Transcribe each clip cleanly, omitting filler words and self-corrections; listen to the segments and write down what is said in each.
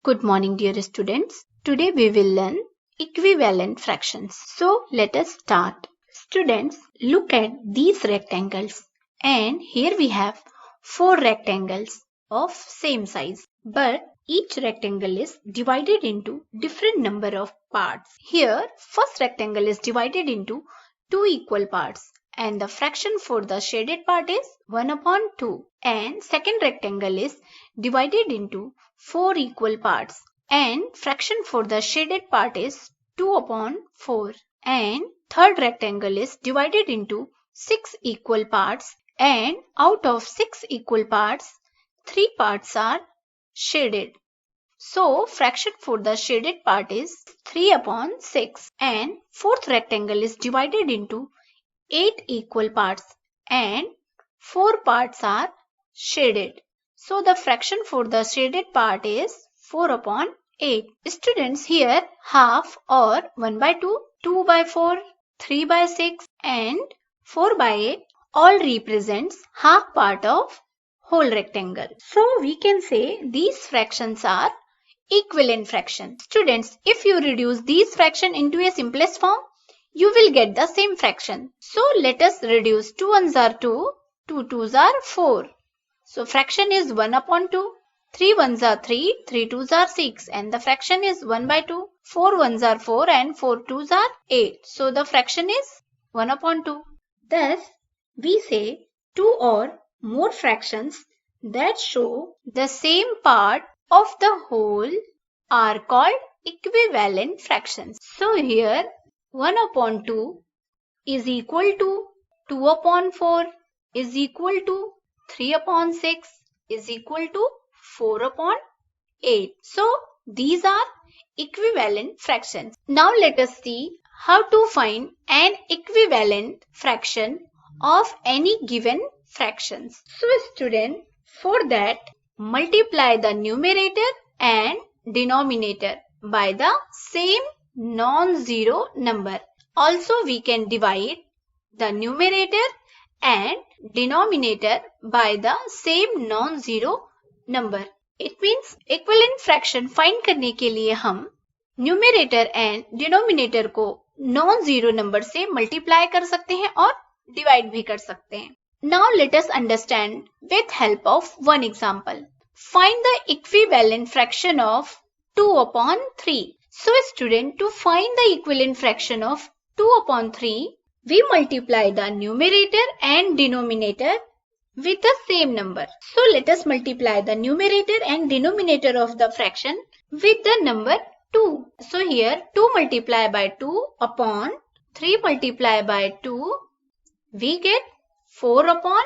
Good morning, dear students. Today we will learn equivalent fractions. So let us start. Students, look at these rectangles. And here we have 4 rectangles of same size. But each rectangle is divided into different number of parts. Here, first rectangle is divided into 2 equal parts. And the fraction for the shaded part is 1 upon 2. And second rectangle is divided into 4 equal parts. And fraction for the shaded part is 2 upon 4. And third rectangle is divided into 6 equal parts. And out of 6 equal parts, 3 parts are shaded. So, fraction for the shaded part is 3 upon 6. And fourth rectangle is divided into 8 equal parts and 4 parts are shaded. So the fraction for the shaded part is 4 upon 8. Students, here half or 1 by 2, 2 by 4, 3 by 6 and 4 by 8 all represents half part of whole rectangle. So we can say these fractions are equivalent fractions. Students, if you reduce these fractions into a simplest form, you will get the same fraction. So let us reduce 2 ones are 2, 2 twos are 4. So fraction is 1 upon 2, 3 ones are 3, 3 twos are 6 and the fraction is 1 by 2, 4 ones are 4 and 4 twos are 8. So the fraction is 1 upon 2. Thus, we say 2 or more fractions that show the same part of the whole are called equivalent fractions. So here 1 upon 2 is equal to 2 upon 4 is equal to 3 upon 6 is equal to 4 upon 8. So these are equivalent fractions. Now let us see how to find an equivalent fraction of any given fractions. So student, for that multiply the numerator and denominator by the same non-zero number. Also, we can divide the numerator and denominator by the same non-zero number. It means equivalent fraction find करने के लिए हम numerator and denominator को non-zero number से multiply कर सकते हैं और divide भी कर सकते हैं. Now let us understand with help of one example. Find the equivalent fraction of 2 upon 3. So student, to find the equivalent fraction of 2 upon 3, we multiply the numerator and denominator with the same number. So let us multiply the numerator and denominator of the fraction with the number 2. So here 2 multiply by 2 upon 3 multiply by 2, we get 4 upon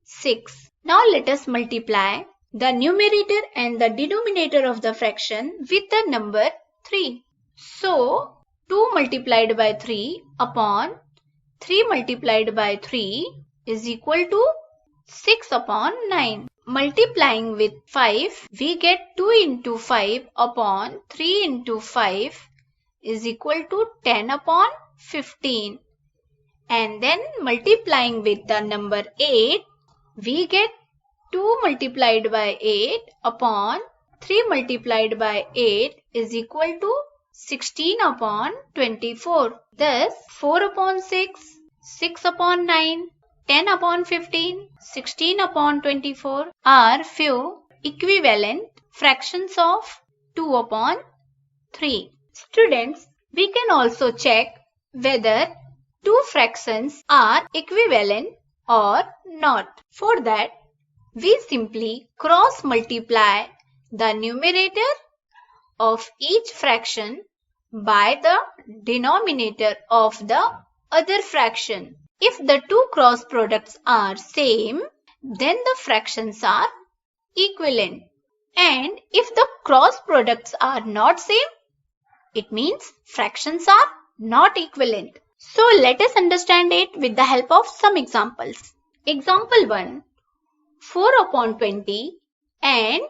6. Now let us multiply the numerator and the denominator of the fraction with the number 3. So 2 multiplied by 3 upon 3 multiplied by 3 is equal to 6 upon 9. Multiplying with 5, we get 2 into 5 upon 3 into 5 is equal to 10 upon 15. And then multiplying with the number 8, we get 2 multiplied by 8 upon 3 multiplied by 8 is equal to 16 upon 24. Thus, 4 upon 6, 6 upon 9, 10 upon 15, 16 upon 24 are few equivalent fractions of 2 upon 3. Students, we can also check whether two fractions are equivalent or not. For that, we simply cross multiply the numerator of each fraction by the denominator of the other fraction. If the two cross products are same, then the fractions are equivalent. And if the cross products are not same, it means fractions are not equivalent. So let us understand it with the help of some examples. Example 1. 4 upon 20 and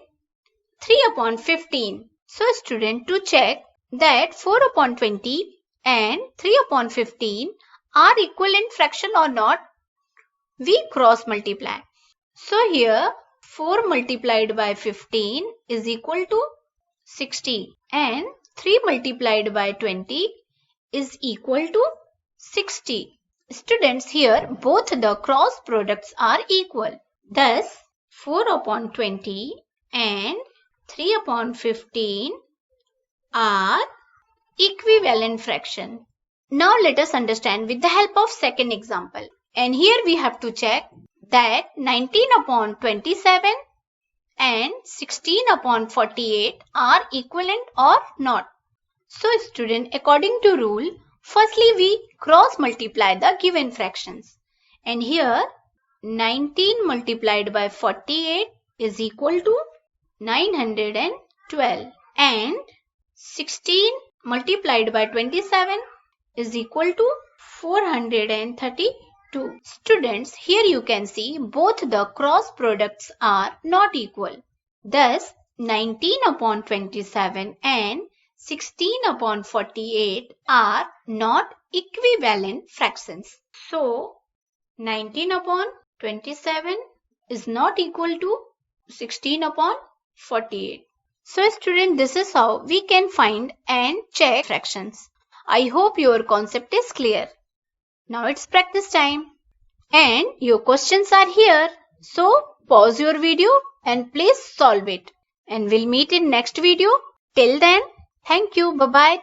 3 upon 15. So student, to check that 4 upon 20 and 3 upon 15 are equivalent fraction or not, we cross multiply. So here 4 multiplied by 15 is equal to 60 and 3 multiplied by 20 is equal to 60. Students, here both the cross products are equal. Thus, 4 upon 20 and 3 upon 15 are equivalent fraction. Now let us understand with the help of second example. And here we have to check that 19 upon 27 and 16 upon 48 are equivalent or not. So student, according to rule, firstly we cross multiply the given fractions. And here 19 multiplied by 48 is equal to 912 and 16 multiplied by 27 is equal to 432. Students, here you can see both the cross products are not equal. Thus, 19 upon 27 and 16 upon 48 are not equivalent fractions. So, 19 upon 27 is not equal to 16 upon 48. So student, this is how we can find and check fractions. I hope your concept is clear. Now it's practice time. And your questions are here. So pause your video and please solve it. And we'll meet in next video. Till then, thank you. Bye-bye.